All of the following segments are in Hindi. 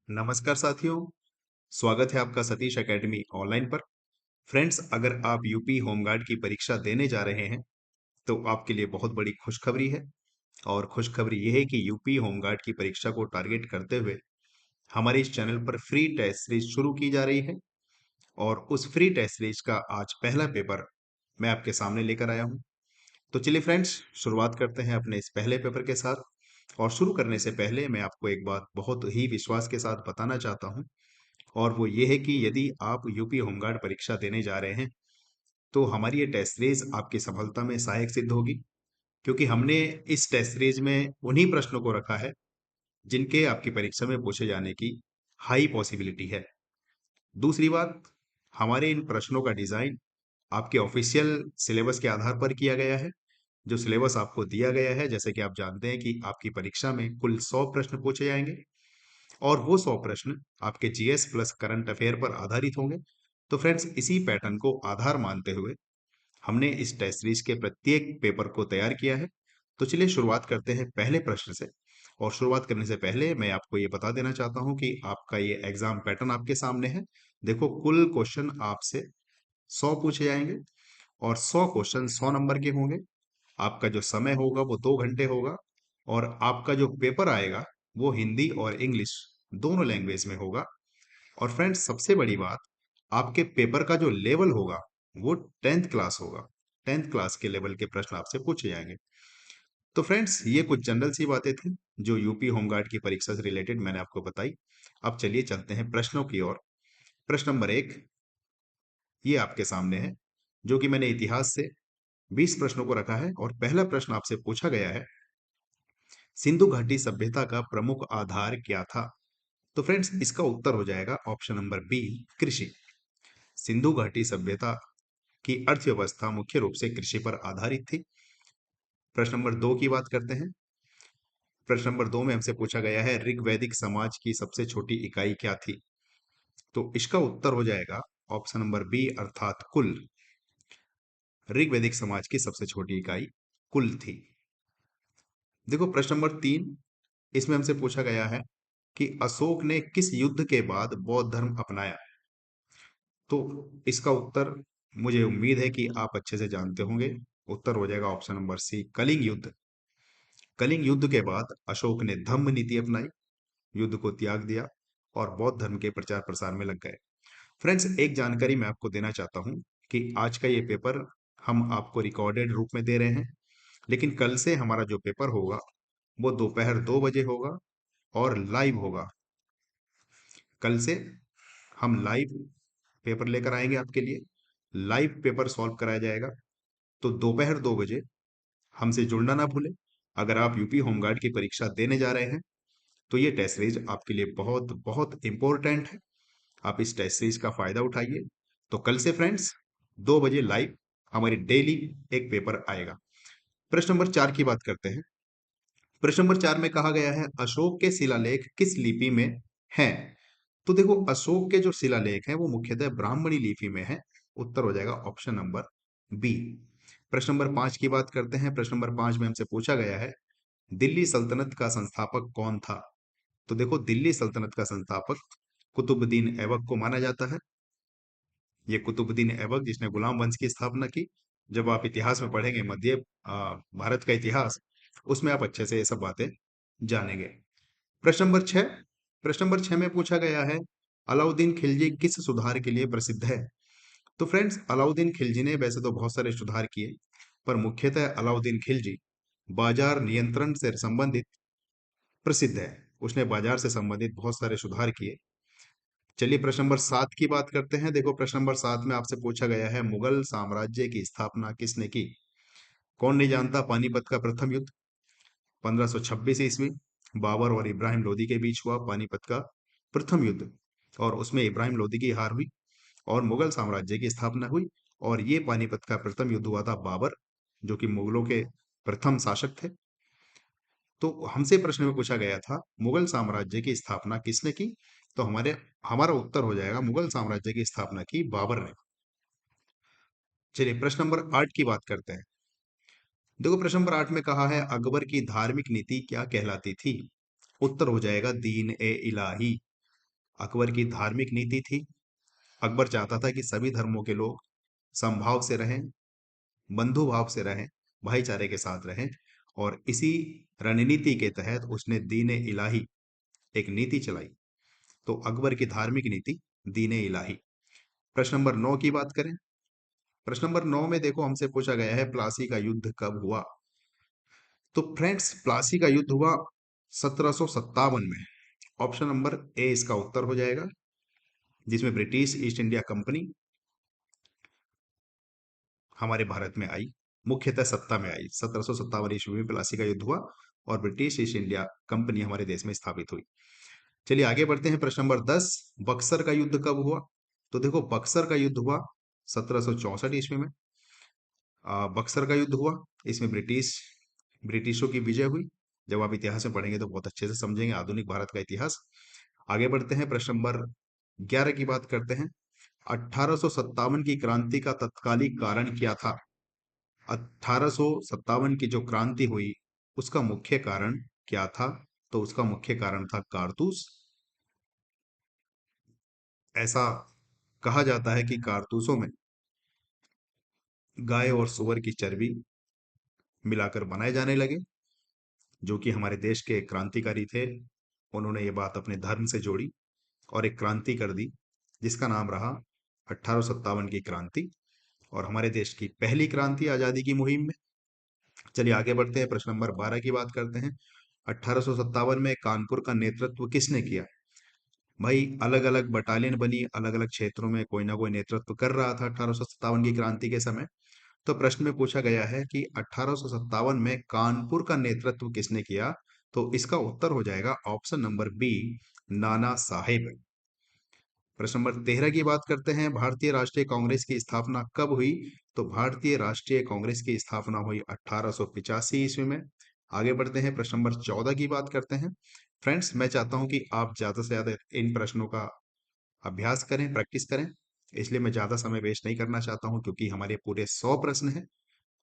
नमस्कार साथियों, स्वागत है आपका सतीश एकेडमी ऑनलाइन पर। फ्रेंड्स, अगर आप यूपी होमगार्ड की परीक्षा देने जा रहे हैं, तो आपके लिए बहुत बड़ी खुशखबरी है। और खुशखबरी ये है कि यूपी होमगार्ड की परीक्षा को टारगेट करते हुए हमारे इस चैनल पर फ्री टेस्ट सीरीज शुरू की जा रही है। और उस फ्री टेस्ट सीरीज का आज पहला पेपर मैं आपके सामने लेकर आया हूँ। तो चलिए फ्रेंड्स, शुरुआत करते हैं अपने इस पहले पेपर के साथ। और शुरू करने से पहले मैं आपको एक बात बहुत ही विश्वास के साथ बताना चाहता हूँ, और वो ये है कि यदि आप यूपी होमगार्ड परीक्षा देने जा रहे हैं, तो हमारी ये टेस्ट सीरीज आपकी सफलता में सहायक सिद्ध होगी। क्योंकि हमने इस टेस्ट सीरीज में उन्हीं प्रश्नों को रखा है जिनके आपकी परीक्षा में पूछे जाने की हाई पॉसिबिलिटी है। दूसरी बात, हमारे इन प्रश्नों का डिजाइन आपके ऑफिशियल सिलेबस के आधार पर किया गया है। जो सिलेबस आपको दिया गया है, जैसे कि आप जानते हैं कि आपकी परीक्षा में कुल 100 प्रश्न पूछे जाएंगे, और वो 100 प्रश्न आपके जीएस प्लस करंट अफेयर पर आधारित होंगे। तो फ्रेंड्स, इसी पैटर्न को आधार मानते हुए हमने इस टेस्ट सीरीज के प्रत्येक पेपर को तैयार किया है। तो चलिए शुरुआत करते हैं पहले प्रश्न से। और शुरुआत करने से पहले मैं आपको ये बता देना चाहता हूं कि आपका ये एग्जाम पैटर्न आपके सामने है। देखो, कुल क्वेश्चन आपसे 100 पूछे जाएंगे, और 100 क्वेश्चन 100 नंबर के होंगे। आपका जो समय होगा वो 2 घंटे होगा। और आपका जो पेपर आएगा वो हिंदी और इंग्लिश दोनों लैंग्वेज में होगा। और फ्रेंड्स, सबसे बड़ी बात, आपके पेपर का जो लेवल होगा वो 10th क्लास होगा। 10th क्लास के लेवल के प्रश्न आपसे पूछे जाएंगे। तो फ्रेंड्स, ये कुछ जनरल सी बातें थी जो यूपी होमगार्ड की परीक्षा से रिलेटेड मैंने आपको बताई। अब चलिए चलते हैं प्रश्नों की ओर। प्रश्न नंबर 1 ये आपके सामने है, जो कि मैंने इतिहास से 20 प्रश्नों को रखा है। और पहला प्रश्न आपसे पूछा गया है, सिंधु घाटी सभ्यता का प्रमुख आधार क्या था? तो फ्रेंड्स, इसका उत्तर हो जाएगा ऑप्शन नंबर बी, कृषि। सिंधु घाटी सभ्यता की अर्थव्यवस्था मुख्य रूप से कृषि पर आधारित थी। प्रश्न नंबर 2 की बात करते हैं। प्रश्न नंबर 2 में हमसे पूछा गया है, ऋग्वैदिक समाज की सबसे छोटी इकाई क्या थी? तो इसका उत्तर हो जाएगा ऑप्शन नंबर बी, अर्थात कुल। ऋग्वैदिक समाज की सबसे छोटी इकाई कुल थी। देखो, प्रश्न नंबर 3, इसमें हमसे पूछा गया है कि अशोक ने किस युद्ध के बाद बौद्ध धर्म अपनाया? तो इसका उत्तर, मुझे उम्मीद है कि आप अच्छे से जानते होंगे। उत्तर हो जाएगा ऑप्शन नंबर सी, कलिंग युद्ध। कलिंग युद्ध के बाद अशोक ने धम्म नीति अपनाई, युद्ध को त्याग दिया और बौद्ध धर्म के प्रचार प्रसार में लग गए। फ्रेंड्स, एक जानकारी मैं आपको देना चाहता हूं कि आज का ये पेपर हम आपको रिकॉर्डेड रूप में दे रहे हैं, लेकिन कल से हमारा जो पेपर होगा वो दोपहर 2 बजे होगा और लाइव होगा। कल से हम लाइव पेपर लेकर आएंगे आपके लिए। लाइव पेपर सॉल्व कराया जाएगा। तो दोपहर 2 बजे हमसे जुड़ना ना भूलें। अगर आप यूपी होमगार्ड की परीक्षा देने जा रहे हैं, तो ये टेस्ट सीरीज आपके लिए बहुत बहुत इंपॉर्टेंट है। आप इस टेस्ट सीरीज का फायदा उठाइए। तो कल से फ्रेंड्स 2 बजे लाइव हमारी डेली एक पेपर आएगा। प्रश्न नंबर 4 की बात करते हैं। प्रश्न नंबर 4 में कहा गया है, अशोक के शिलालेख किस लिपि में हैं? तो देखो, अशोक के जो शिलालेख हैं वो मुख्यतः ब्राह्मणी लिपि में है। उत्तर हो जाएगा ऑप्शन नंबर बी। प्रश्न नंबर 5 की बात करते हैं। प्रश्न नंबर 5 में हमसे पूछा गया है, दिल्ली सल्तनत का संस्थापक कौन था? तो देखो, दिल्ली सल्तनत का संस्थापक कुतुबुद्दीन ऐबक को माना जाता है। ये कुतुबुद्दीन ऐबक, जिसने गुलाम वंश की स्थापना की। जब आप इतिहास में पढ़ेंगे, मध्य भारत का इतिहास, उसमें आप अच्छे से ये सब बातें जानेंगे। प्रश्न नंबर 6, प्रश्न नंबर 6 में पूछा गया है, अलाउद्दीन खिलजी किस सुधार के लिए प्रसिद्ध है? तो फ्रेंड्स, अलाउद्दीन खिलजी ने वैसे तो बहुत सारे सुधार किए, पर मुख्यतः अलाउद्दीन खिलजी बाजार नियंत्रण से संबंधित प्रसिद्ध है। उसने बाजार से संबंधित बहुत सारे सुधार किए। चलिए प्रश्न नंबर 7 की बात करते हैं। देखो, प्रश्न नंबर 7 में आपसे पूछा गया है, मुगल साम्राज्य की स्थापना किसने की? कौन नहीं जानता पानीपत का प्रथम युद्ध? 1526 ईस्वी बाबर और इब्राहिम लोदी के बीच हुआ पानीपत का प्रथम युद्ध। और उसमें इब्राहिम लोदी की हार हुई और मुगल साम्राज्य की स्थापना हुई। और ये पानीपत का प्रथम युद्ध हुआ था बाबर, जो कि मुगलों के प्रथम शासक थे। तो हमसे प्रश्न में पूछा गया था, मुगल साम्राज्य की स्थापना किसने की? तो हमारा उत्तर हो जाएगा, मुगल साम्राज्य की स्थापना की बाबर ने। चलिए प्रश्न नंबर 8 की बात करते हैं। देखो, प्रश्न नंबर 8 में कहा है, अकबर की धार्मिक नीति क्या कहलाती थी? उत्तर हो जाएगा दीन ए इलाही। अकबर की धार्मिक नीति थी। अकबर चाहता था कि सभी धर्मों के लोग समभाव से रहें, बंधु भाव से रहें, भाईचारे के साथ रहें। और इसी रणनीति के तहत उसने दीन इलाही एक नीति चलाई। तो अकबर की धार्मिक नीति दीन इलाही। प्रश्न नंबर 9 की बात करें। प्रश्न नंबर 9 में देखो हमसे पूछा गया है प्लासी का युद्ध कब हुआ। तो फ्रेंड्स, प्लासी का युद्ध हुआ 1757 में। ऑप्शन नंबर ए इसका उत्तर हो जाएगा, जिसमें ब्रिटिश ईस्ट इंडिया कंपनी हमारे भारत में आई, मुख्यतः सत्ता में आई। 1757 ईस्वी में प्लासी का युद्ध हुआ और ब्रिटिश ईस्ट इंडिया कंपनी हमारे देश में स्थापित हुई। चलिए आगे बढ़ते हैं। प्रश्न नंबर 10, बक्सर का युद्ध कब हुआ। तो देखो बक्सर का युद्ध हुआ 1764 ईस्वी में। बक्सर का युद्ध हुआ, इसमें ब्रिटिशों की विजय हुई। जब आप इतिहास में पढ़ेंगे तो बहुत अच्छे से समझेंगे आधुनिक भारत का इतिहास। आगे बढ़ते हैं, प्रश्न नंबर 11 की बात करते हैं। 1857 की क्रांति का तत्कालिक कारण क्या था। 1857 की जो क्रांति हुई उसका मुख्य कारण क्या था। तो उसका मुख्य कारण था कारतूस। ऐसा कहा जाता है कि कारतूसों में गाय और सुअर की चर्बी मिलाकर बनाए जाने लगे, जो कि हमारे देश के क्रांतिकारी थे। उन्होंने ये बात अपने धर्म से जोड़ी और एक क्रांति कर दी, जिसका नाम रहा 1857 की क्रांति, और हमारे देश की पहली क्रांति आजादी की मुहिम में। चलिए आगे बढ़ते हैं, प्रश्न नंबर 12 की बात करते हैं। 1857 में कानपुर का नेतृत्व किसने किया। भाई अलग अलग बटालियन बनी, अलग अलग क्षेत्रों में कोई ना कोई नेतृत्व कर रहा था 1857 की क्रांति के समय। तो प्रश्न में पूछा गया है कि 1857 में कानपुर का नेतृत्व किसने किया। तो इसका उत्तर हो जाएगा option number B, Nana Saheb. प्रश्न नंबर 13 की बात करते हैं। भारतीय राष्ट्रीय कांग्रेस की स्थापना कब हुई। तो भारतीय राष्ट्रीय कांग्रेस की स्थापना हुई 1885 ईस्वी में। आगे बढ़ते हैं, प्रश्न नंबर 14 की बात करते हैं। फ्रेंड्स, मैं चाहता हूं कि आप ज्यादा से ज्यादा इन प्रश्नों का अभ्यास करें, प्रैक्टिस करें। इसलिए मैं ज्यादा समय वेस्ट नहीं करना चाहता हूं, क्योंकि हमारे पूरे 100 प्रश्न हैं।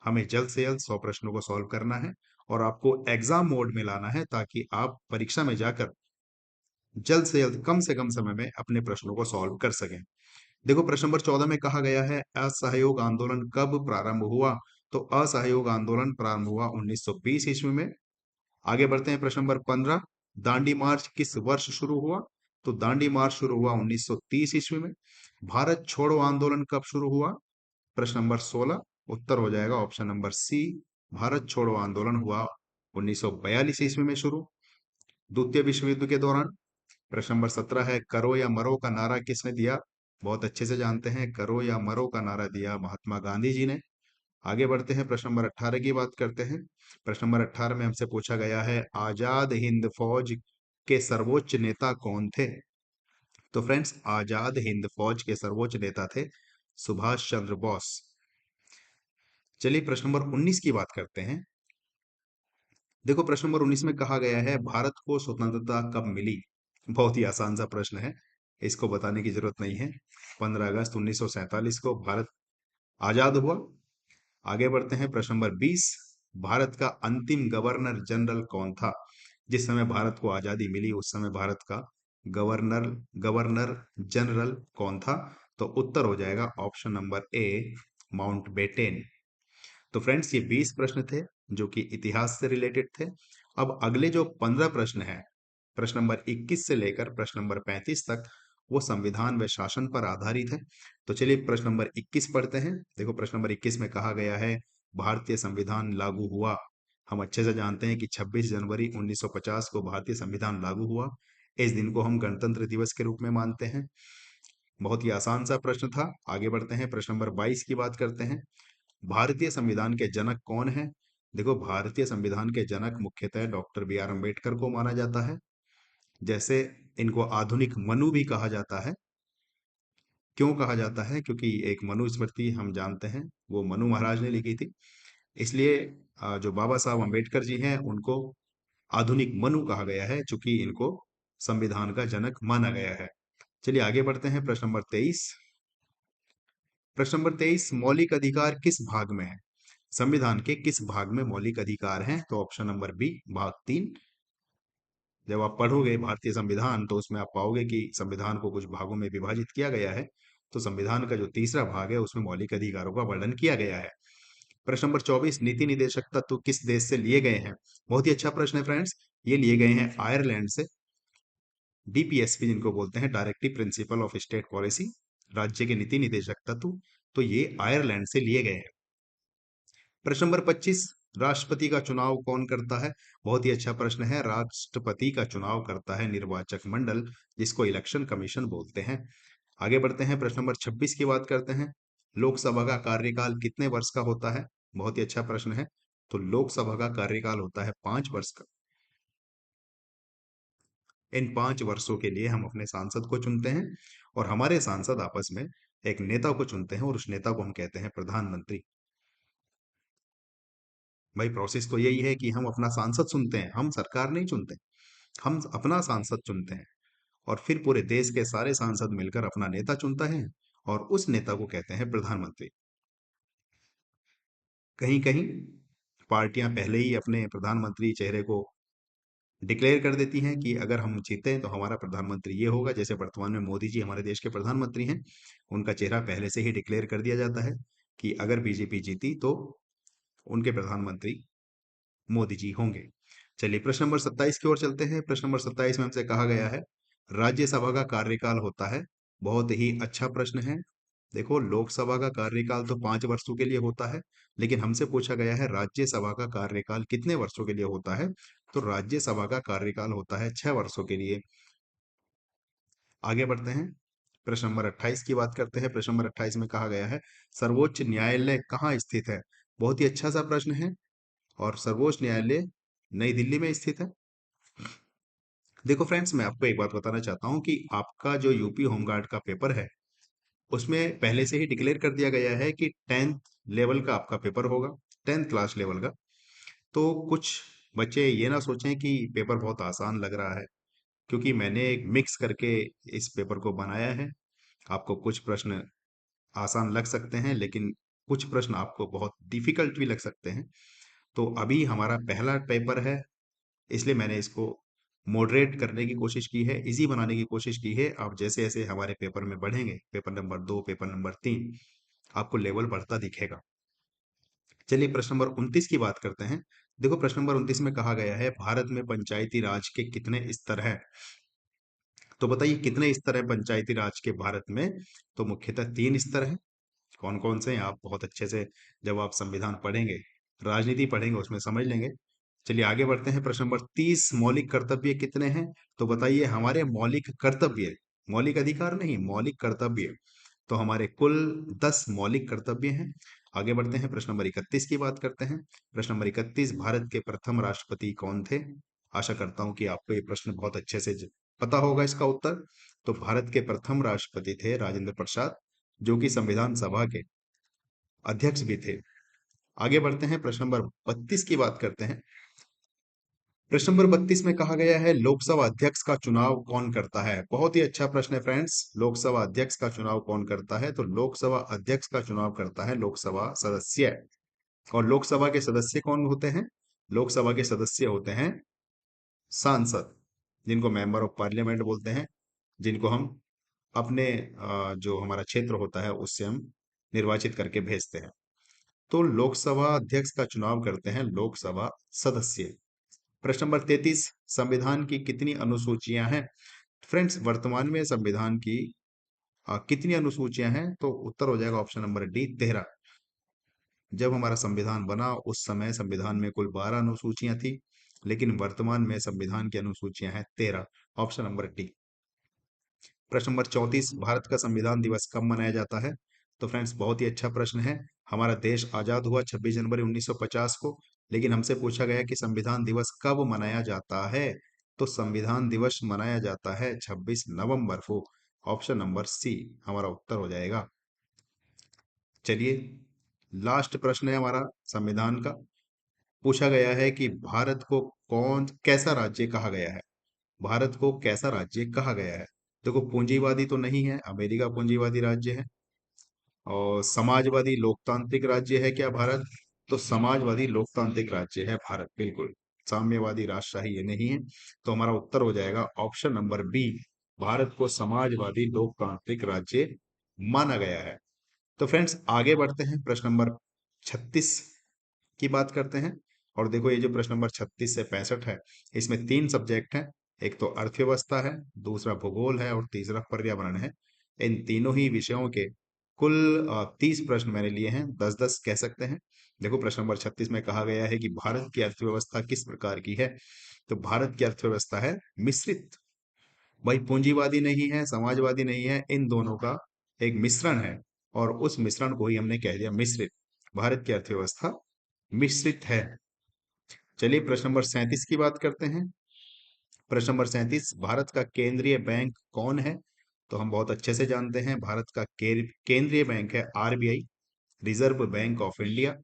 हमें जल्द से जल्द 100 प्रश्नों को सॉल्व करना है और आपको एग्जाम मोड में लाना है, ताकि आप परीक्षा में जाकर जल्द से कम समय में अपने प्रश्नों को सॉल्व कर सकें। देखो प्रश्न नंबर 14 में कहा गया है असहयोग आंदोलन कब प्रारंभ हुआ। तो असहयोग आंदोलन प्रारंभ हुआ 1920 ईस्वी में। आगे बढ़ते हैं, प्रश्न नंबर 15, दांडी मार्च किस वर्ष शुरू हुआ। तो दांडी मार्च शुरू हुआ 1930 ईस्वी में। भारत छोड़ो आंदोलन कब शुरू हुआ। प्रश्न नंबर 16, उत्तर हो जाएगा ऑप्शन नंबर सी, भारत छोड़ो आंदोलन हुआ 1942 ईस्वी में शुरू, द्वितीय विश्व युद्ध के दौरान। प्रश्न नंबर 17 है करो या मरो का नारा किसने दिया। बहुत अच्छे से जानते हैं, करो या मरो का नारा दिया महात्मा गांधी जी ने। आगे बढ़ते हैं, प्रश्न नंबर 18 की बात करते हैं। प्रश्न नंबर 18 में हमसे पूछा गया है आजाद हिंद फौज के सर्वोच्च नेता कौन थे। तो फ्रेंड्स, आजाद हिंद फौज के सर्वोच्च नेता थे सुभाष चंद्र बोस। चलिए प्रश्न नंबर 19 की बात करते हैं। देखो प्रश्न नंबर 19 में कहा गया है भारत को स्वतंत्रता कब मिली। बहुत ही आसान सा प्रश्न है, इसको बताने की जरूरत नहीं है। 15 अगस्त 1947 को भारत आजाद हुआ। आगे बढ़ते हैं, प्रश्न नंबर 20, भारत का अंतिम गवर्नर जनरल कौन था। जिस समय भारत को आजादी मिली उस समय भारत का गवर्नर गवर्नर जनरल कौन था। तो उत्तर हो जाएगा ऑप्शन नंबर ए, माउंटबेटेन। तो फ्रेंड्स, ये 20 प्रश्न थे जो कि इतिहास से रिलेटेड थे। अब अगले जो 15 प्रश्न हैं, प्रश्न नंबर 21 से लेकर प्रश्न नंबर 35 तक, वो संविधान व शासन पर आधारित है। तो चलिए प्रश्न नंबर 21 पढ़ते हैं। देखो प्रश्न नंबर 21 में कहा गया है भारतीय संविधान लागू हुआ। हम अच्छे से जानते हैं कि 26 जनवरी 1950 को भारतीय संविधान लागू हुआ। इस दिन को हम गणतंत्र दिवस के रूप में मानते हैं। बहुत ही आसान सा प्रश्न था। आगे बढ़ते हैं, प्रश्न नंबर 22 की बात करते हैं। भारतीय संविधान के जनक कौन है। देखो भारतीय संविधान के जनक मुख्यतः डॉक्टर बी आर अम्बेडकर को माना जाता है। जैसे इनको आधुनिक मनु भी कहा जाता है। क्यों कहा जाता है, क्योंकि एक मनुस्मृति हम जानते हैं वो मनु महाराज ने लिखी थी। इसलिए जो बाबा साहब अम्बेडकर जी हैं उनको आधुनिक मनु कहा गया है, चूंकि इनको संविधान का जनक माना गया है। चलिए आगे बढ़ते हैं, प्रश्न नंबर 23। प्रश्न नंबर 23, मौलिक अधिकार किस भाग में है। संविधान के किस भाग में मौलिक अधिकार हैं। तो ऑप्शन नंबर बी, भाग 3। जब आप पढ़ोगे भारतीय संविधान तो उसमें आप पाओगे कि संविधान को कुछ भागों में विभाजित किया गया है। तो संविधान का जो तीसरा भाग है उसमें मौलिक अधिकारों का वर्णन किया गया है। प्रश्न नंबर 24, नीति निदेशक तत्व किस देश से लिए गए हैं? बहुत ही अच्छा प्रश्न है फ्रेंड्स। ये लिए गए हैं आयरलैंड से। डीपीएसपी जिनको बोलते हैं, directive principle of state policy, राज्य के नीति निदेशक तत्व, तो ये आयरलैंड से लिए गए हैं। प्रश्न नंबर 25, राष्ट्रपति का चुनाव कौन करता है? बहुत ही अच्छा प्रश्न है। राष्ट्रपति का चुनाव करता है निर्वाचक मंडल, जिसको इलेक्शन कमीशन बोलते हैं। आगे बढ़ते हैं, प्रश्न नंबर 26 की बात करते हैं। लोकसभा का कार्यकाल कितने वर्ष का होता है? बहुत ही अच्छा प्रश्न है। तो लोकसभा का कार्यकाल होता है 5 वर्ष का। इन 5 वर्षों के लिए हम अपने सांसद को चुनते हैं, और हमारे सांसद आपस में एक नेता को चुनते हैं, और उस नेता को हम कहते हैं प्रधानमंत्री। भाई प्रोसेस तो यही है कि हम अपना सांसद चुनते हैं, हम सरकार नहीं चुनते। हम अपना सांसद चुनते हैं, और फिर पूरे देश के सारे सांसद मिलकर अपना नेता चुनता है, और उस नेता को कहते हैं प्रधानमंत्री। कहीं कहीं पार्टियां पहले ही अपने प्रधानमंत्री चेहरे को डिक्लेयर कर देती हैं कि अगर हम जीते हैं तो हमारा प्रधानमंत्री ये होगा। जैसे वर्तमान में मोदी जी हमारे देश के प्रधानमंत्री हैं, उनका चेहरा पहले से ही डिक्लेयर कर दिया जाता है कि अगर बीजेपी जीती तो उनके प्रधानमंत्री मोदी जी होंगे। चलिए प्रश्न नंबर 27 की ओर चलते हैं। प्रश्न नंबर 27 में हमसे कहा गया है राज्यसभा का कार्यकाल होता है। बहुत ही अच्छा प्रश्न है। देखो, लोकसभा का कार्यकाल तो 5 वर्षों के लिए होता है, लेकिन हमसे पूछा गया है राज्यसभा का कार्यकाल कितने वर्षों के लिए होता है? तो राज्यसभा का कार्यकाल होता है 6 वर्षों के लिए। आगे बढ़ते हैं, प्रश्न नंबर 28 की बात करते हैं। प्रश्न नंबर 28 में कहा गया है सर्वोच्च न्यायालय कहाँ स्थित है? बहुत ही अच्छा सा प्रश्न है, और सर्वोच्च न्यायालय नई दिल्ली में स्थित है। देखो फ्रेंड्स, मैं आपको एक बात बताना चाहता हूँ कि आपका जो यूपी होमगार्ड का पेपर है, उसमें पहले से ही डिक्लेयर कर दिया गया है कि 10th लेवल का आपका पेपर होगा, 10th क्लास लेवल का। तो कुछ बच्चे ये ना सोचें कि पेपर बहुत आसान लग रहा है, क्योंकि मैंने एक मिक्स करके इस पेपर को बनाया है। आपको कुछ प्रश्न आसान लग सकते हैं, लेकिन कुछ प्रश्न आपको बहुत डिफिकल्ट भी लग सकते हैं। तो अभी हमारा पहला पेपर है, इसलिए मैंने इसको मॉडरेट करने की कोशिश की है, इजी बनाने की कोशिश की है। आप जैसे जैसे हमारे पेपर में बढ़ेंगे, पेपर नंबर 2, पेपर नंबर 3, आपको लेवल बढ़ता दिखेगा। चलिए प्रश्न नंबर 29 की बात करते हैं। देखो, प्रश्न नंबर 29 में कहा गया है भारत में पंचायती राज के कितने स्तर हैं? तो बताइए कितने स्तर है पंचायती राज के भारत में? तो मुख्यतः 3 स्तर हैं। कौन कौन से हैं आप बहुत अच्छे से, जब आप संविधान पढ़ेंगे, राजनीति पढ़ेंगे, उसमें समझ लेंगे। चलिए आगे बढ़ते हैं। प्रश्न नंबर 30, मौलिक कर्तव्य कितने हैं? तो बताइए हमारे मौलिक कर्तव्य, मौलिक अधिकार नहीं, मौलिक कर्तव्य, तो हमारे कुल 10 मौलिक कर्तव्य हैं। आगे बढ़ते हैं, प्रश्न नंबर 31 की बात करते हैं। प्रश्न नंबर 31, भारत के प्रथम राष्ट्रपति कौन थे? आशा करता हूं कि आपको ये प्रश्न बहुत अच्छे से पता होगा इसका उत्तर। तो भारत के प्रथम राष्ट्रपति थे राजेंद्र प्रसाद, जो कि संविधान सभा के अध्यक्ष भी थे। आगे बढ़ते हैं, प्रश्न नंबर 32 की बात करते हैं। प्रश्न नंबर 32 में कहा गया है लोकसभा अध्यक्ष का चुनाव कौन करता है? बहुत ही अच्छा प्रश्न है फ्रेंड्स। लोकसभा अध्यक्ष का चुनाव कौन करता है? तो लोकसभा अध्यक्ष का चुनाव करता है लोकसभा सदस्य। और लोकसभा के सदस्य कौन होते हैं? लोकसभा के सदस्य होते हैं सांसद, जिनको मेंबर ऑफ पार्लियामेंट बोलते हैं, जिनको हम अपने जो हमारा क्षेत्र होता है उससे हम निर्वाचित करके भेजते हैं। तो लोकसभा अध्यक्ष का चुनाव करते हैं लोकसभा सदस्य। प्रश्न नंबर 33, संविधान की कितनी अनुसूचियां हैं? फ्रेंड्स, वर्तमान में संविधान की कितनी अनुसूचियां हैं? तो उत्तर हो जाएगा ऑप्शन नंबर डी, 13। जब हमारा संविधान बना उस समय संविधान में कुल 12 अनुसूचियां थी, लेकिन वर्तमान में संविधान की अनुसूचियां हैं 13। Option number D. प्रश्न नंबर 34, भारत का संविधान दिवस कब मनाया जाता है? तो फ्रेंड्स, बहुत ही अच्छा प्रश्न है। हमारा देश आजाद हुआ 26 जनवरी 1950 को, लेकिन हमसे पूछा गया कि संविधान दिवस कब मनाया जाता है? तो संविधान दिवस मनाया जाता है 26 नवंबर को। ऑप्शन नंबर सी हमारा उत्तर हो जाएगा। चलिए, लास्ट प्रश्न है हमारा संविधान का। पूछा गया है कि भारत को कौन कैसा राज्य कहा गया है? भारत को कैसा राज्य कहा गया है? देखो, पूंजीवादी तो नहीं है, अमेरिका पूंजीवादी राज्य है। और समाजवादी लोकतांत्रिक राज्य है क्या भारत? तो समाजवादी लोकतांत्रिक राज्य है भारत, बिल्कुल। साम्यवादी राजशाही ये नहीं है। तो हमारा उत्तर हो जाएगा ऑप्शन नंबर बी, भारत को समाजवादी लोकतांत्रिक राज्य माना गया है। तो फ्रेंड्स आगे बढ़ते हैं, प्रश्न नंबर 36 की बात करते हैं। और देखो ये जो प्रश्न नंबर 36 से 65 है, इसमें तीन सब्जेक्ट हैं। एक तो अर्थव्यवस्था है, दूसरा भूगोल है और तीसरा पर्यावरण है। इन तीनों ही विषयों के कुल 30 प्रश्न मैंने लिए हैं, 10-10 कह सकते हैं। देखो प्रश्न नंबर 36 में कहा गया है कि भारत की अर्थव्यवस्था किस प्रकार की है। तो भारत की अर्थव्यवस्था है मिश्रित। भाई पूंजीवादी नहीं है, समाजवादी नहीं है, इन दोनों का एक मिश्रण है। और उस मिश्रण को ही हमने कह दिया मिश्रित। भारत की अर्थव्यवस्था मिश्रित है। चलिए प्रश्न नंबर 37 की बात करते हैं। प्रश्न नंबर 37, भारत का केंद्रीय बैंक कौन है। तो हम बहुत अच्छे से जानते हैं, भारत का केंद्रीय बैंक है RBI, reserve bank of India.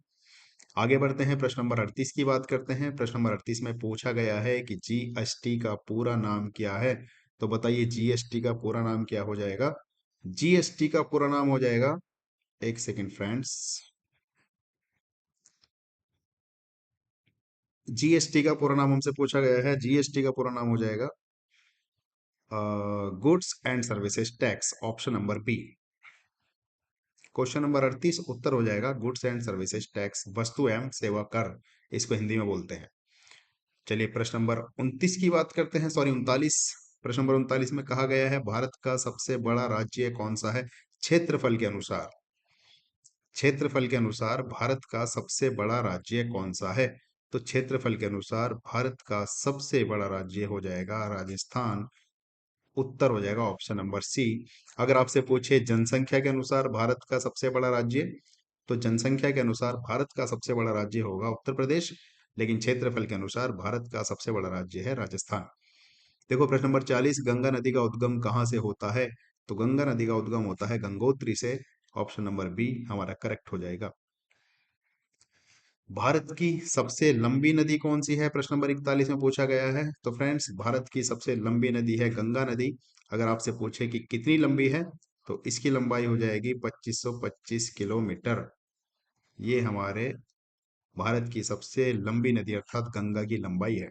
आगे बढ़ते हैं, प्रश्न नंबर 38 की बात करते हैं। प्रश्न नंबर 38 में पूछा गया है कि जीएसटी का पूरा नाम क्या है। तो बताइए जीएसटी का पूरा नाम क्या हो जाएगा। जीएसटी का पूरा नाम हो जाएगा, एक सेकेंड फ्रेंड्स, जीएसटी का पूरा नाम हमसे पूछा गया है, जीएसटी का पूरा नाम हो जाएगा goods and services tax, option number B. Question number 38 उत्तर हो जाएगा गुड्स एंड सर्विसेज टैक्स, वस्तु एवं सेवा कर, इसको हिंदी में बोलते हैं। चलिए प्रश्न नंबर 29 की बात करते हैं, सॉरी 39। प्रश्न नंबर 39 में कहा गया है भारत का सबसे बड़ा राज्य कौन सा है क्षेत्रफल के अनुसार। क्षेत्रफल के अनुसार भारत का सबसे बड़ा राज्य कौन सा है। तो क्षेत्रफल के अनुसार भारत का सबसे बड़ा राज्य हो जाएगा राजस्थान। उत्तर हो जाएगा ऑप्शन नंबर सी। अगर आपसे पूछे जनसंख्या के अनुसार भारत का सबसे बड़ा राज्य, तो जनसंख्या के अनुसार भारत का सबसे बड़ा राज्य होगा उत्तर प्रदेश। लेकिन क्षेत्रफल के अनुसार भारत का सबसे बड़ा राज्य है राजस्थान। देखो प्रश्न नंबर 40, गंगा नदी का उद्गम कहाँ से होता है। तो गंगा नदी का उद्गम होता है गंगोत्री से। ऑप्शन नंबर बी हमारा करेक्ट हो जाएगा। भारत की सबसे लंबी नदी कौन सी है, प्रश्न नंबर 41 में पूछा गया है। तो फ्रेंड्स भारत की सबसे लंबी नदी है गंगा नदी। अगर आपसे पूछे कि कितनी लंबी है, तो इसकी लंबाई हो जाएगी 2525 किलोमीटर। ये हमारे भारत की सबसे लंबी नदी अर्थात गंगा की लंबाई है,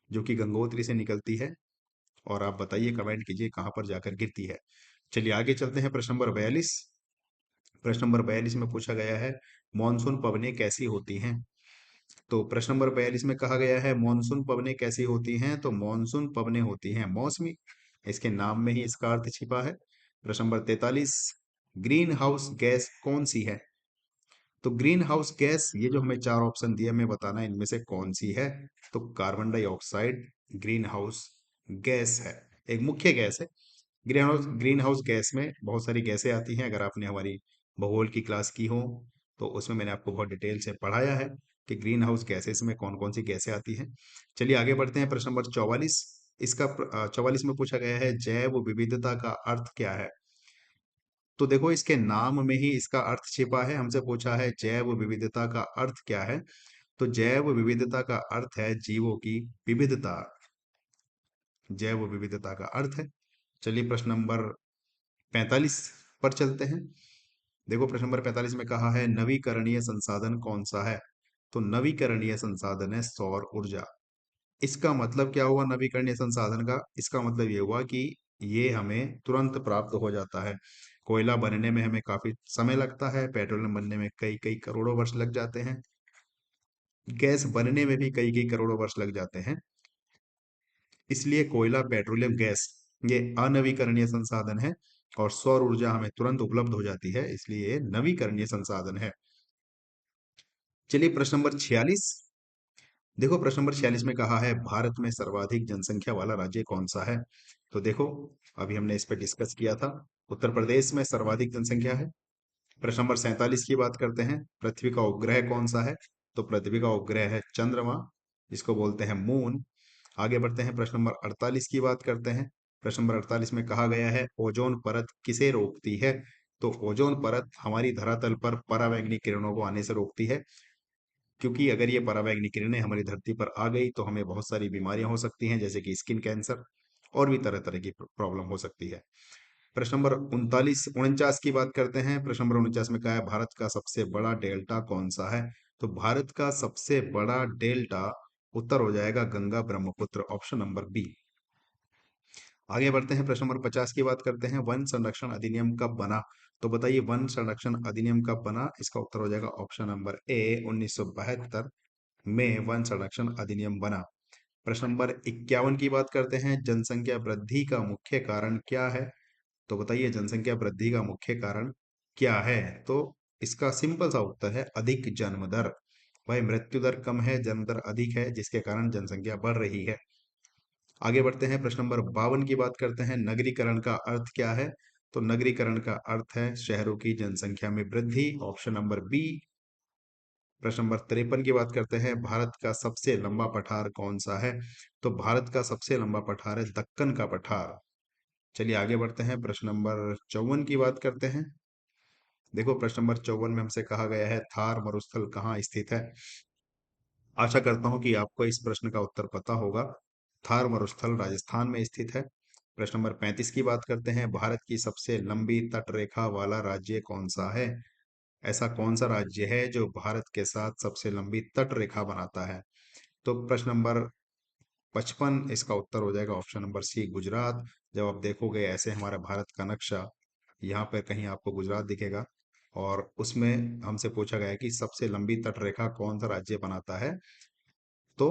जो कि गंगोत्री से निकलती है। और आप बताइए, कमेंट कीजिए कहाँ पर जाकर गिरती है। चलिए आगे चलते हैं, प्रश्न नंबर 42। प्रश्न नंबर 42 में पूछा गया है मॉनसून पवनें कैसी होती हैं। तो प्रश्न नंबर 42 में कहा गया है मॉनसून पवनें कैसी होती हैं। तो मॉनसून पवनें होती हैं मौसमी, इसके नाम में ही इसका अर्थ छिपा है। प्रश्न नंबर 43, ग्रीन हाउस गैस कौन सी है। तो ग्रीन हाउस गैस, ये जो हमें चार ऑप्शन दिए, हमें बताना है इनमें से कौन सी है। तो carbon dioxide green house gas है, एक मुख्य गैस है। ग्रीन हाउस गैस में बहुत सारी गैसें आती हैं। अगर आपने हमारी भूगोल की क्लास की हो, तो उसमें मैंने आपको बहुत डिटेल से पढ़ाया है कि ग्रीन हाउस गैसेस में कौन कौन सी गैसें आती हैं। चलिए आगे बढ़ते हैं, प्रश्न नंबर 44। इसका 44 में पूछा गया है जैव विविधता का अर्थ क्या है। तो देखो इसके नाम में ही इसका अर्थ छिपा है। हमसे पूछा है जैव विविधता का अर्थ क्या है। तो जैव विविधता का अर्थ है जीवों की विविधता, जैव विविधता का अर्थ है। चलिए प्रश्न नंबर 45 पर चलते हैं। देखो प्रश्न नंबर 45 में कहा है नवीकरणीय संसाधन कौन सा है। तो नवीकरणीय संसाधन है सौर ऊर्जा। इसका मतलब क्या हुआ नवीकरणीय संसाधन का, इसका मतलब ये हुआ कि ये हमें तुरंत प्राप्त हो जाता है। कोयला बनने में हमें काफी समय लगता है, पेट्रोलियम बनने में कई कई करोड़ों वर्ष लग जाते हैं, गैस बनने में भी कई कई करोड़ों वर्ष लग जाते हैं। इसलिए कोयला, पेट्रोलियम, गैस ये अनवीकरणीय संसाधन है। और सौर ऊर्जा हमें तुरंत उपलब्ध हो जाती है, इसलिए ये नवीकरणीय संसाधन है। चलिए प्रश्न नंबर 46। देखो प्रश्न नंबर 46 में कहा है भारत में सर्वाधिक जनसंख्या वाला राज्य कौन सा है। तो देखो अभी हमने इस पर डिस्कस किया था, उत्तर प्रदेश में सर्वाधिक जनसंख्या है। प्रश्न नंबर 47 की बात करते हैं, पृथ्वी का उपग्रह कौन सा है। तो पृथ्वी का उपग्रह है चंद्रमा, जिसको बोलते हैं मून। आगे बढ़ते हैं, प्रश्न नंबर 48 की बात करते हैं। प्रश्न नंबर 48 में कहा गया है ओजोन परत किसे रोकती है। तो ओजोन परत हमारी धरातल पर परावैंगनी किरणों को आने से रोकती है, क्योंकि अगर ये परावैंगनी किरणें हमारी धरती पर आ गई तो हमें बहुत सारी बीमारियां हो सकती हैं, जैसे कि स्किन कैंसर और भी तरह तरह की प्रॉब्लम हो सकती है। प्रश्न नंबर 49 की बात करते हैं। प्रश्न नंबर 49 में कहा है भारत का सबसे बड़ा डेल्टा कौन सा है। तो भारत का सबसे बड़ा डेल्टा उत्तर हो जाएगा Ganga Brahmaputra, option number B. आगे बढ़ते हैं, प्रश्न नंबर 50 की बात करते हैं। वन संरक्षण अधिनियम कब बना? तो बताइए वन संरक्षण अधिनियम कब बना? इसका उत्तर हो जाएगा ऑप्शन नंबर ए, 1972 में वन संरक्षण अधिनियम बना। प्रश्न नंबर 51 की बात करते हैं। जनसंख्या वृद्धि का मुख्य कारण क्या है? तो बताइए जनसंख्या वृद्धि का मुख्य कारण क्या है? तो इसका सिंपल सा उत्तर है अधिक जन्म दर। भाई मृत्यु दर कम है, जन्म दर अधिक है, जिसके कारण जनसंख्या बढ़ रही है। आगे बढ़ते हैं, प्रश्न नंबर 52 की बात करते हैं। नगरीकरण का अर्थ क्या है? तो नगरीकरण का अर्थ है शहरों की जनसंख्या में वृद्धि, ऑप्शन नंबर बी। प्रश्न नंबर 53 की बात करते हैं। भारत का सबसे लंबा पठार कौन सा है? तो भारत का सबसे लंबा पठार है दक्कन का पठार। चलिए आगे बढ़ते हैं, प्रश्न नंबर 54 की बात करते हैं। देखो प्रश्न नंबर 54 में हमसे कहा गया है थार मरुस्थल कहाँ स्थित है? आशा करता हूं कि आपको इस प्रश्न का उत्तर पता होगा। थार मरुस्थल राजस्थान में स्थित है। प्रश्न नंबर 35 की बात करते हैं। भारत की सबसे लंबी तट रेखा वाला राज्य कौन सा है? ऐसा कौन सा राज्य है जो भारत के साथ सबसे लंबी तट रेखा बनाता है? तो प्रश्न नंबर 55, इसका उत्तर हो जाएगा ऑप्शन नंबर सी, गुजरात। जब आप देखोगे ऐसे हमारा भारत का नक्शा, यहाँ पर कहीं आपको गुजरात दिखेगा और उसमें हमसे पूछा गया है कि सबसे लंबी तट रेखा कौन सा राज्य बनाता है? तो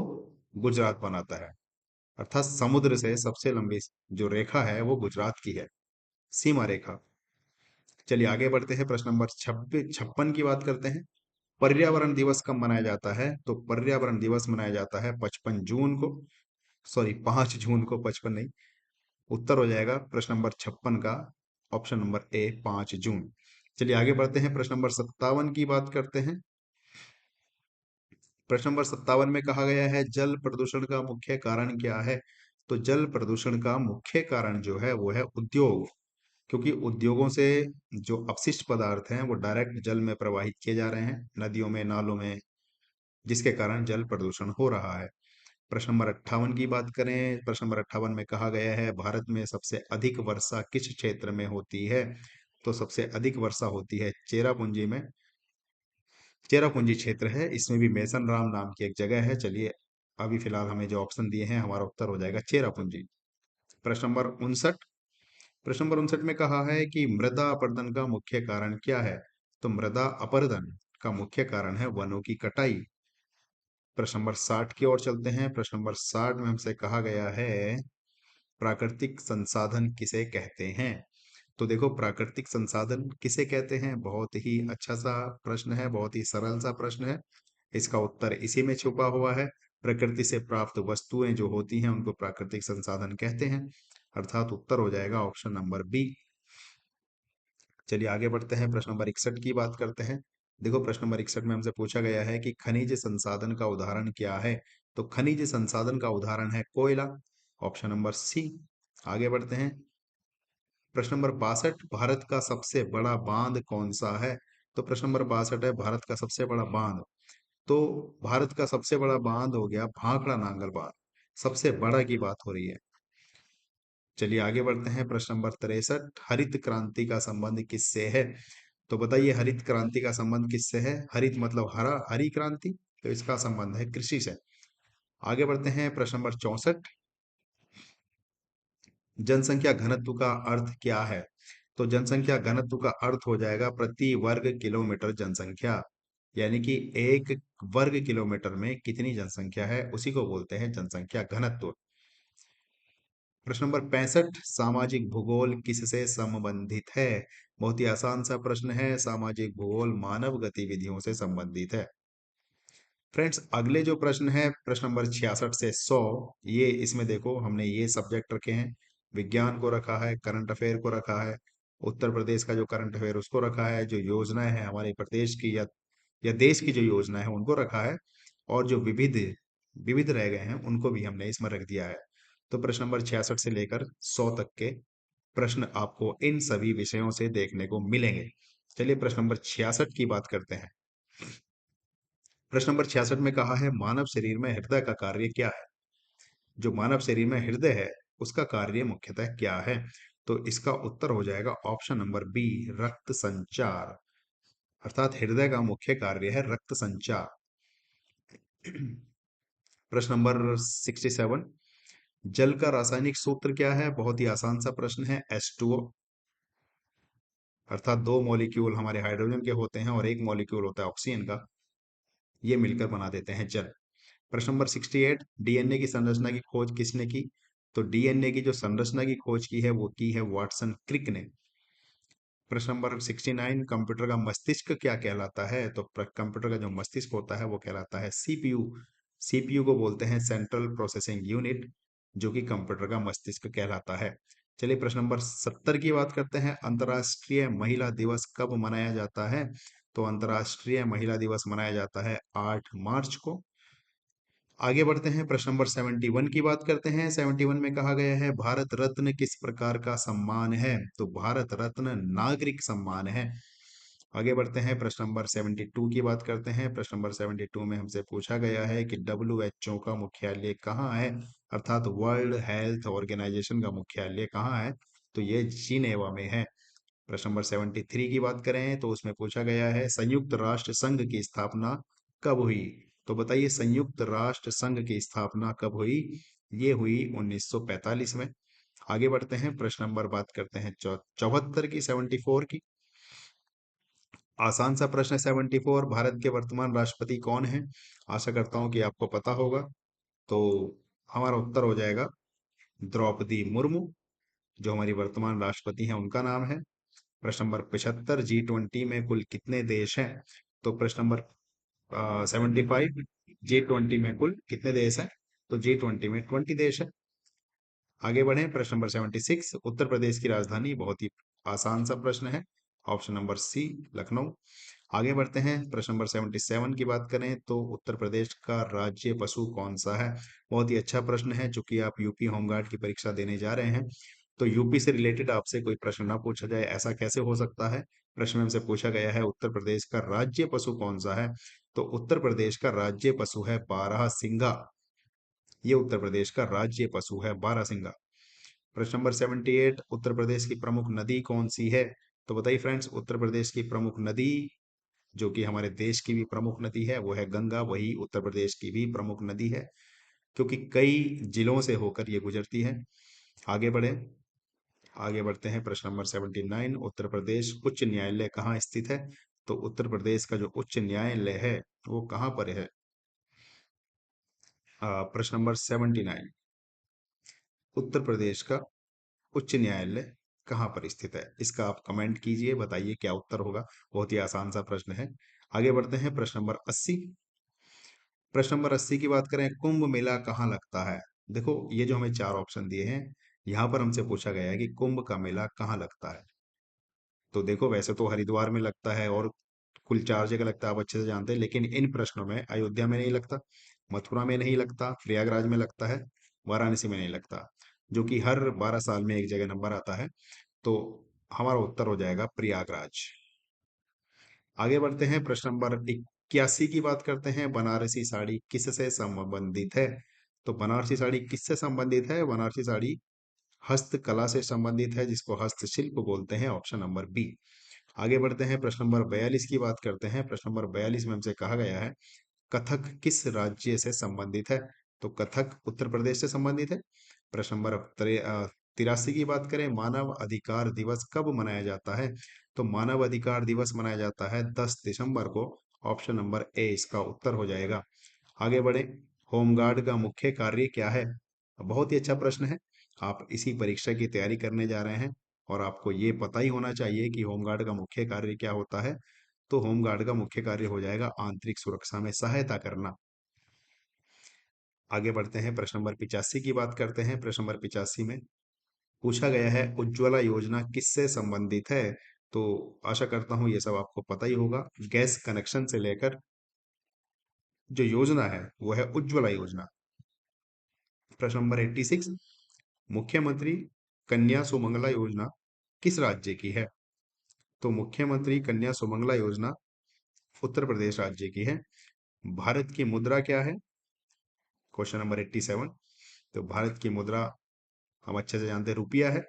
गुजरात बनाता है। अर्थात समुद्र से सबसे लंबी जो रेखा है वो गुजरात की है, सीमा रेखा। चलिए आगे बढ़ते हैं, प्रश्न नंबर 56 की बात करते हैं। पर्यावरण दिवस कब मनाया जाता है? तो पर्यावरण दिवस मनाया जाता है 55 जून को, सॉरी 5 जून को, 55 नहीं। उत्तर हो जाएगा प्रश्न नंबर 56 का ऑप्शन नंबर ए, 5 जून। चलिए आगे बढ़ते हैं, प्रश्न नंबर 57 की बात करते हैं। प्रश्न नंबर 57 में कहा गया है जल प्रदूषण का मुख्य कारण क्या है? तो जल प्रदूषण का मुख्य कारण जो है वो है उद्योग। क्योंकि उद्योगों से जो अपशिष्ट पदार्थ हैं वो डायरेक्ट जल में प्रवाहित किए जा रहे हैं, नदियों में, नालों में, जिसके कारण जल प्रदूषण हो रहा है। प्रश्न नंबर 58 की बात करें। प्रश्न नंबर 58 में कहा गया है भारत में सबसे अधिक वर्षा किस क्षेत्र में होती है? तो सबसे अधिक वर्षा होती है चेरापूंजी में। चेरापूंजी क्षेत्र है, इसमें भी मेसन राम नाम की एक जगह है। चलिए अभी फिलहाल हमें जो ऑप्शन दिए हैं, हमारा उत्तर हो जाएगा चेरापूंजी। प्रश्न नंबर 59। प्रश्न नंबर 59 में कहा है कि मृदा अपरदन का मुख्य कारण क्या है? तो मृदा अपरदन का मुख्य कारण है वनों की कटाई। प्रश्न नंबर 60 की ओर चलते हैं। प्रश्न नंबर 60 में हमसे कहा गया है प्राकृतिक संसाधन किसे कहते हैं? तो देखो प्राकृतिक संसाधन किसे कहते हैं, बहुत ही अच्छा सा प्रश्न है, बहुत ही सरल सा प्रश्न है। इसका उत्तर इसी में छुपा हुआ है। प्रकृति से प्राप्त वस्तुएं जो होती हैं उनको प्राकृतिक संसाधन कहते हैं, अर्थात उत्तर हो जाएगा ऑप्शन नंबर बी। चलिए आगे बढ़ते हैं, प्रश्न नंबर 61 की बात करते हैं। देखो प्रश्न नंबर 61 में हमसे पूछा गया है कि खनिज संसाधन का उदाहरण क्या है? तो खनिज संसाधन का उदाहरण है कोयला, ऑप्शन नंबर सी। आगे बढ़ते हैं, प्रश्न नंबर 62, भारत का सबसे बड़ा बांध कौन सा है? तो प्रश्न नंबर 62 है भारत का सबसे बड़ा बांध। तो भारत का सबसे बड़ा बांध हो गया भाखड़ा नांगल बांध, सबसे बड़ा की बात हो रही है। चलिए आगे बढ़ते हैं, प्रश्न नंबर 63, हरित क्रांति का संबंध किससे है? तो बताइए हरित क्रांति का संबंध किससे है? हरित मतलब हरा, हरी क्रांति, तो इसका संबंध है कृषि से। आगे बढ़ते हैं, प्रश्न नंबर 64, जनसंख्या घनत्व का अर्थ क्या है? तो जनसंख्या घनत्व का अर्थ हो जाएगा प्रति वर्ग किलोमीटर जनसंख्या, यानी कि एक वर्ग किलोमीटर में कितनी जनसंख्या है उसी को बोलते हैं जनसंख्या घनत्व। प्रश्न नंबर 65, सामाजिक भूगोल किससे संबंधित है? बहुत ही आसान सा प्रश्न है, सामाजिक भूगोल मानव गतिविधियों से संबंधित है। फ्रेंड्स अगले जो प्रश्न है प्रश्न नंबर 66 से 100, ये इसमें देखो हमने ये सब्जेक्ट रखे हैं, विज्ञान को रखा है, करंट अफेयर को रखा है, उत्तर प्रदेश का जो करंट अफेयर उसको रखा है, जो योजनाएं हैं हमारे प्रदेश की या देश की जो योजना है उनको रखा है, और जो विविध विविध रह गए हैं उनको भी हमने इसमें रख दिया है। तो प्रश्न नंबर 66 से लेकर 100 तक के प्रश्न आपको इन सभी विषयों से देखने को मिलेंगे। चलिए प्रश्न नंबर 66 की बात करते हैं। प्रश्न नंबर 66 में कहा है मानव शरीर में हृदय का कार्य क्या है? जो मानव शरीर में हृदय है उसका कार्य मुख्यतः क्या है? तो इसका उत्तर हो जाएगा ऑप्शन नंबर बी, रक्त संचार। अर्थात हृदय का मुख्य कार्य है रक्त संचार। प्रश्न नंबर 67, जल का रासायनिक सूत्र क्या है? बहुत ही आसान सा प्रश्न है, H2O। अर्थात दो मॉलिक्यूल हमारे हाइड्रोजन के होते हैं और एक मॉलिक्यूल होता है ऑक्सीजन का, ये मिलकर बना देते हैं जल। प्रश्न नंबर 68, डीएनए की संरचना की खोज किसने की? तो डीएनए की जो संरचना की खोज की है वो की है वाटसन क्रिक ने। प्रश्न नंबर 69, कंप्यूटर का मस्तिष्क क्या कहलाता है? तो कंप्यूटर का जो मस्तिष्क होता है वो कहलाता है सीपीयू। सीपीयू को बोलते हैं सेंट्रल प्रोसेसिंग यूनिट, जो कि कंप्यूटर का मस्तिष्क कहलाता है। चलिए प्रश्न नंबर 70 की बात करते हैं, अंतर्राष्ट्रीय महिला दिवस कब मनाया जाता है? तो अंतर्राष्ट्रीय महिला दिवस मनाया जाता है 8 मार्च को। आगे बढ़ते हैं, प्रश्न नंबर 71 की बात करते हैं। 71 में कहा गया है भारत रत्न किस प्रकार का सम्मान है? तो भारत रत्न नागरिक सम्मान है। आगे बढ़ते हैं, प्रश्न नंबर 72 की बात करते हैं। प्रश्न नंबर 72 में हमसे पूछा गया है कि WHO का मुख्यालय कहाँ है? अर्थात वर्ल्ड हेल्थ ऑर्गेनाइजेशन का मुख्यालय कहाँ है? तो ये जिनेवा में है। प्रश्न नंबर 73 की बात करें तो उसमें पूछा गया है संयुक्त राष्ट्र संघ की स्थापना कब हुई? तो बताइए संयुक्त राष्ट्र संघ की स्थापना कब हुई? ये हुई 1945 में। आगे बढ़ते हैं, प्रश्न नंबर बात करते हैं 74 की, 74 की। आसान सा प्रश्न है 74, भारत के वर्तमान राष्ट्रपति कौन है? आशा करता हूं कि आपको पता होगा। तो हमारा उत्तर हो जाएगा द्रौपदी मुर्मू, जो हमारी वर्तमान राष्ट्रपति हैं उनका नाम है। प्रश्न नंबर 75, G20 में कुल कितने देश हैं? तो प्रश्न नंबर 75, G20 में कुल कितने देश हैं? तो G20 में 20 देश है। आगे बढ़ें, प्रश्न नंबर 76, उत्तर प्रदेश की राजधानी, बहुत ही आसान सा प्रश्न है, ऑप्शन नंबर सी लखनऊ। आगे बढ़ते हैं, प्रश्न नंबर 77 की बात करें तो उत्तर प्रदेश का राज्य पशु कौन सा है? बहुत ही अच्छा प्रश्न है, चूंकि आप यूपी होमगार्ड की परीक्षा देने जा रहे हैं तो यूपी से रिलेटेड आपसे कोई प्रश्न ना पूछा जाए, ऐसा कैसे हो सकता है? प्रश्न में हमसे पूछा गया है उत्तर प्रदेश का राज्य पशु कौन सा है? तो उत्तर प्रदेश का राज्य पशु है बारहसिंगा। ये उत्तर प्रदेश का राज्य पशु है बारहसिंगा। प्रश्न नंबर 78, उत्तर प्रदेश की प्रमुख नदी कौन सी है? तो बताइए फ्रेंड्स, उत्तर प्रदेश की प्रमुख नदी, जो कि हमारे देश की भी प्रमुख नदी है, वो है गंगा। वही उत्तर प्रदेश की भी प्रमुख नदी है, क्योंकि कई जिलों से होकर ये गुजरती है। आगे बढ़े, आगे बढ़ते हैं, प्रश्न नंबर 79, उत्तर प्रदेश उच्च न्यायालय कहाँ स्थित है? तो उत्तर प्रदेश का जो उच्च न्यायालय है वो कहाँ पर है? प्रश्न नंबर 79, उत्तर प्रदेश का उच्च न्यायालय कहाँ पर स्थित है? इसका आप कमेंट कीजिए, बताइए क्या उत्तर होगा। बहुत ही आसान सा प्रश्न है। आगे बढ़ते हैं, प्रश्न नंबर 80। प्रश्न नंबर 80 की बात करें, कुंभ मेला कहाँ लगता है? देखो ये जो हमें चार ऑप्शन दिए हैं, यहाँ पर हमसे पूछा गया है कि कुंभ का मेला कहाँ लगता है। तो देखो वैसे तो हरिद्वार में लगता है और कुल चार जगह लगता है, आप अच्छे से जानते हैं, लेकिन इन प्रश्नों में अयोध्या में नहीं लगता, मथुरा में नहीं लगता, प्रयागराज में लगता है, वाराणसी में नहीं लगता, जो कि हर 12 साल में एक जगह नंबर आता है। तो हमारा उत्तर हो जाएगा प्रयागराज। आगे बढ़ते हैं, प्रश्न नंबर 81 की बात करते हैं, बनारसी साड़ी किससे संबंधित है? तो बनारसी साड़ी किससे संबंधित है? बनारसी साड़ी हस्तकला से संबंधित है, जिसको हस्तशिल्प बोलते हैं, ऑप्शन नंबर बी। आगे बढ़ते हैं, प्रश्न नंबर 42 की बात करते हैं। प्रश्न नंबर 42 में हमसे कहा गया है कथक किस राज्य से संबंधित है? तो कथक उत्तर प्रदेश से संबंधित है। प्रश्न नंबर 83 की बात करें, मानव अधिकार दिवस कब मनाया जाता है? तो मानव अधिकार दिवस मनाया जाता है 10 दिसंबर को, ऑप्शन नंबर ए इसका उत्तर हो जाएगा। आगे बढ़े, होमगार्ड का मुख्य कार्य क्या है? बहुत ही अच्छा प्रश्न है, आप इसी परीक्षा की तैयारी करने जा रहे हैं और आपको ये पता ही होना चाहिए कि होमगार्ड का मुख्य कार्य क्या होता है। तो होमगार्ड का मुख्य कार्य हो जाएगा आंतरिक सुरक्षा में सहायता करना। आगे बढ़ते हैं, प्रश्न नंबर 85 की बात करते हैं। प्रश्न नंबर 85 में पूछा गया है उज्ज्वला योजना किससे संबंधित है? तो आशा करता हूं ये सब आपको पता ही होगा, गैस कनेक्शन से लेकर जो योजना है वो है उज्ज्वला योजना। प्रश्न नंबर 86, मुख्यमंत्री कन्या सुमंगला योजना किस राज्य की है? तो मुख्यमंत्री कन्या सुमंगला योजना उत्तर प्रदेश राज्य की है। भारत की मुद्रा क्या है? क्वेश्चन नंबर 87, तो भारत की मुद्रा हम अच्छे से जानते हैं, रुपया है।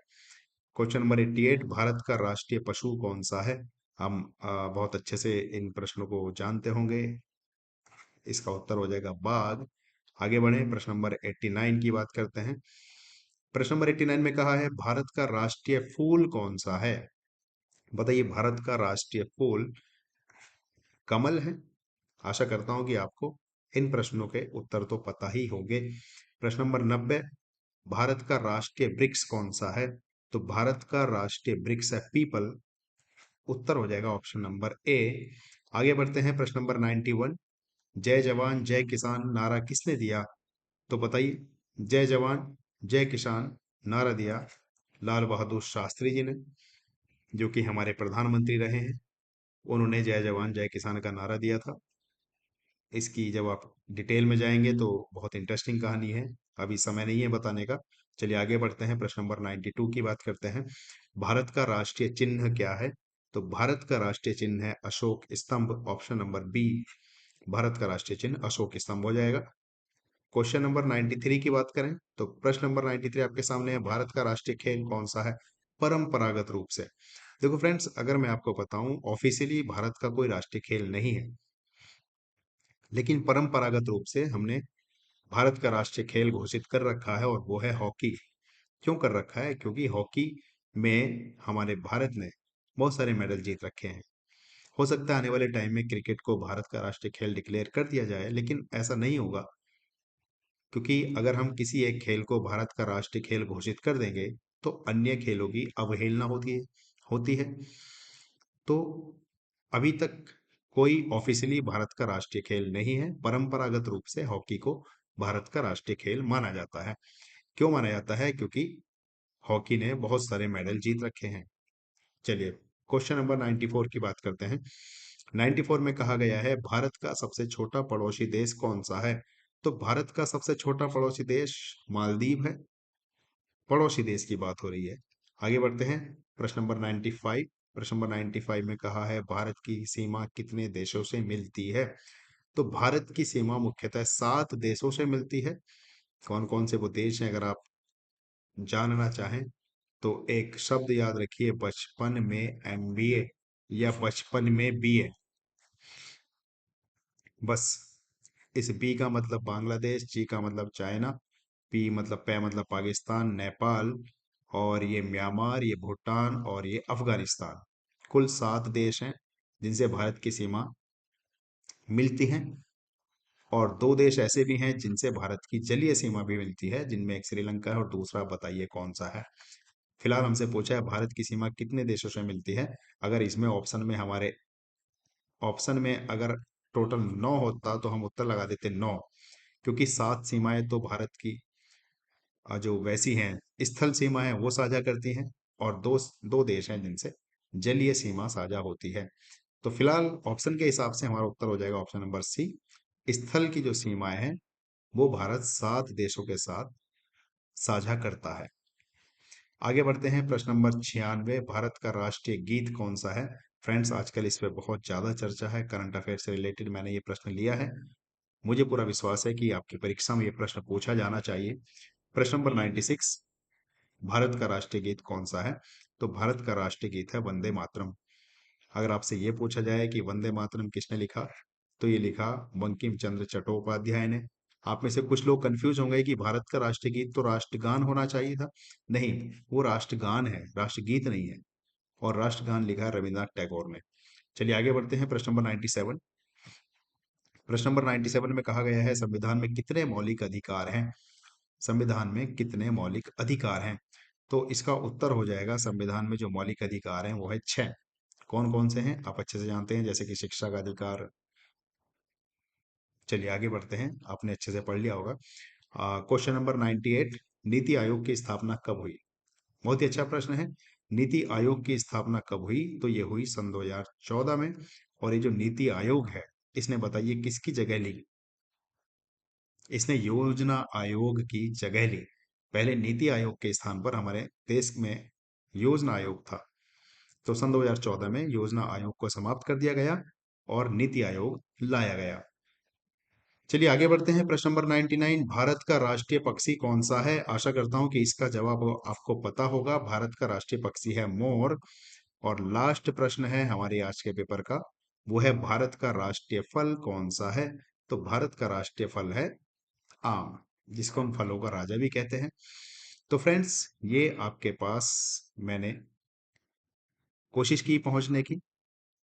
क्वेश्चन नंबर 88, भारत का राष्ट्रीय पशु कौन सा है? हम बहुत अच्छे से इन प्रश्नों को जानते होंगे, इसका उत्तर हो जाएगा बाघ। आगे बढ़े, प्रश्न नंबर 89 की बात करते हैं। प्रश्न नंबर 89 में कहा है भारत का राष्ट्रीय फूल कौन सा है? बताइए, भारत का राष्ट्रीय फूल कमल है। आशा करता हूं कि आपको इन प्रश्नों के उत्तर तो पता ही होंगे। प्रश्न नंबर 90, भारत का राष्ट्रीय वृक्ष कौन सा है? तो भारत का राष्ट्रीय वृक्ष है पीपल। उत्तर हो जाएगा ऑप्शन नंबर ए। आगे बढ़ते हैं, प्रश्न नंबर 91, जय जवान जय किसान नारा किसने दिया? तो बताइए, जय जवान जय किसान नारा दिया लाल बहादुर शास्त्री जी ने, जो कि हमारे प्रधानमंत्री रहे हैं। उन्होंने जय जवान जय किसान का नारा दिया था। इसकी जब आप डिटेल में जाएंगे तो बहुत इंटरेस्टिंग कहानी है, अभी समय नहीं है बताने का। चलिए आगे बढ़ते हैं, प्रश्न नंबर 92 की बात करते हैं। भारत का राष्ट्रीय चिन्ह क्या है? तो भारत का राष्ट्रीय चिन्ह है अशोक स्तंभ। ऑप्शन नंबर बी, भारत का राष्ट्रीय चिन्ह अशोक स्तंभ हो जाएगा। क्वेश्चन नंबर 93 की बात करें तो प्रश्न नंबर 93 आपके सामने है, भारत का राष्ट्रीय खेल कौन सा है परंपरागत रूप से? देखो फ्रेंड्स, अगर मैं आपको बताऊं, ऑफिशियली भारत का कोई राष्ट्रीय खेल नहीं है, लेकिन परंपरागत रूप से हमने भारत का राष्ट्रीय खेल घोषित कर रखा है, और वो है हॉकी। क्यों कर रखा है? क्योंकि हॉकी में हमारे भारत ने बहुत सारे मेडल जीत रखे हैं। हो सकता है आने वाले टाइम में क्रिकेट को भारत का राष्ट्रीय खेल डिक्लेयर कर दिया जाए, लेकिन ऐसा नहीं होगा, क्योंकि अगर हम किसी एक खेल को भारत का राष्ट्रीय खेल घोषित कर देंगे तो अन्य खेलों की अवहेलना होती है। तो अभी तक कोई ऑफिशियली भारत का राष्ट्रीय खेल नहीं है। परंपरागत रूप से हॉकी को भारत का राष्ट्रीय खेल माना जाता है। क्यों माना जाता है? क्योंकि हॉकी ने बहुत सारे मेडल जीत रखे हैं। चलिए क्वेश्चन नंबर 94 की बात करते हैं। 94 में कहा गया है, भारत का सबसे छोटा पड़ोसी देश कौन सा है? तो भारत का सबसे छोटा पड़ोसी देश मालदीव है। पड़ोसी देश की बात हो रही है। आगे बढ़ते हैं, प्रश्न नंबर 95। प्रश्न नंबर 95 में कहा है, भारत की सीमा कितने देशों से मिलती है? तो भारत की सीमा मुख्यतः 7 देशों से मिलती है। कौन कौन से वो देश हैं, अगर आप जानना चाहें तो एक शब्द याद रखिए, बचपन में एमबीए या बचपन में बीए। बस, इस बी का मतलब बांग्लादेश, जी का मतलब चाइना, पी मतलब पै मतलब पाकिस्तान, नेपाल, और ये म्यांमार, ये भूटान, और ये अफगानिस्तान। कुल 7 देश हैं जिनसे भारत की सीमा मिलती है, और 2 देश ऐसे भी हैं जिनसे भारत की जलीय सीमा भी मिलती है, जिनमें एक श्रीलंका है और दूसरा बताइए कौन सा है। फिलहाल हमसे पूछा है भारत की सीमा कितने देशों से मिलती है। अगर इसमें ऑप्शन में अगर टोटल 9 होता तो हम उत्तर लगा देते 9, क्योंकि 7 सीमाएं तो भारत की जो वैसी हैं स्थल सीमा है वो साझा करती हैं, और दो देश हैं जिनसे जलीय सीमा साझा होती है। तो फिलहाल ऑप्शन के हिसाब से हमारा उत्तर हो जाएगा ऑप्शन नंबर सी। स्थल की जो सीमाएं हैं वो भारत 7 देशों के साथ साझा करता है। आगे बढ़ते हैं, प्रश्न नंबर 96, भारत का राष्ट्रीय गीत कौन सा है? फ्रेंड्स, आजकल इस पे बहुत ज्यादा चर्चा है, करंट अफेयर से रिलेटेड मैंने ये प्रश्न लिया है। मुझे पूरा विश्वास है कि आपकी परीक्षा में ये प्रश्न पूछा जाना चाहिए। प्रश्न नंबर 96, भारत का राष्ट्रीय गीत कौन सा है? तो भारत का राष्ट्रीय गीत है वंदे मातरम। अगर आपसे ये पूछा जाए कि वंदे मातरम किसने लिखा, तो ये लिखा बंकिम चंद्र चट्टोपाध्याय ने। आप में से कुछ लोग कंफ्यूज होंगे कि भारत का राष्ट्रीय गीत तो राष्ट्रगान होना चाहिए था। नहीं, वो राष्ट्रगान है, राष्ट्रगीत नहीं है। और राष्ट्रगान लिखा है रविन्द्रनाथ टैगोर ने। चलिए आगे बढ़ते हैं, प्रश्न नंबर 97। प्रश्न नंबर 97 में कहा गया है, संविधान में कितने मौलिक अधिकार हैं? संविधान में कितने मौलिक अधिकार हैं? तो इसका उत्तर हो जाएगा, संविधान में जो मौलिक अधिकार हैं वो है 6। कौन कौन से हैं आप अच्छे से जानते हैं, जैसे कि शिक्षा का अधिकार। चलिए आगे बढ़ते हैं, आपने अच्छे से पढ़ लिया होगा। क्वेश्चन नंबर 98, नीति आयोग की स्थापना कब हुई? बहुत ही अच्छा प्रश्न है। नीति आयोग की स्थापना कब हुई? तो ये हुई सन 2014 में। और ये जो नीति आयोग है, इसने बताइए किसकी जगह ली? इसने योजना आयोग की जगह ली। पहले नीति आयोग के स्थान पर हमारे देश में योजना आयोग था। तो सन 2014 में योजना आयोग को समाप्त कर दिया गया और नीति आयोग लाया गया। चलिए आगे बढ़ते हैं, प्रश्न नंबर 99, भारत का राष्ट्रीय पक्षी कौन सा है? आशा करता हूं कि इसका जवाब आपको पता होगा। भारत का राष्ट्रीय पक्षी है मोर। और लास्ट प्रश्न है हमारे आज के पेपर का, वो है भारत का राष्ट्रीय फल कौन सा है? तो भारत का राष्ट्रीय फल है आम, जिसको हम फलों का राजा भी कहते हैं। तो फ्रेंड्स, ये आपके पास मैंने कोशिश की पहुंचने की।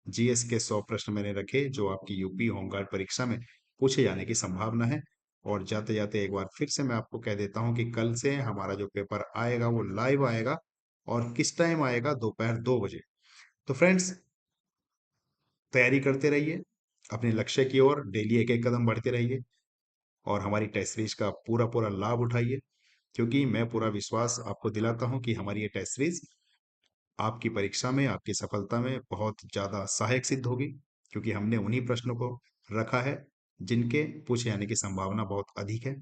जीएस के 100 प्रश्न मैंने रखे जो आपकी यूपी होमगार्ड परीक्षा में पूछे जाने की संभावना है। और जाते जाते एक बार फिर से मैं आपको कह देता हूं कि कल से हमारा जो पेपर आएगा वो लाइव आएगा। और किस टाइम आएगा? दोपहर 2 बजे। तो फ्रेंड्स, तैयारी करते रहिए, अपने लक्ष्य की ओर डेली एक एक कदम बढ़ते रहिए और हमारी टेस्ट सीरीज का पूरा पूरा लाभ उठाइए। क्योंकि मैं पूरा विश्वास आपको दिलाता हूं कि हमारी ये टेस्ट सीरीज आपकी परीक्षा में, आपकी सफलता में बहुत ज़्यादा सहायक सिद्ध होगी। क्योंकि हमने उन्हीं प्रश्नों को रखा है जिनके पूछे जाने की संभावना बहुत अधिक है।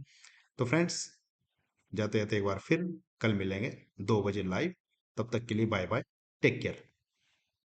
तो फ्रेंड्स, जाते जाते एक बार फिर कल मिलेंगे 2 बजे लाइव। तब तक के लिए बाय बाय, टेक केयर।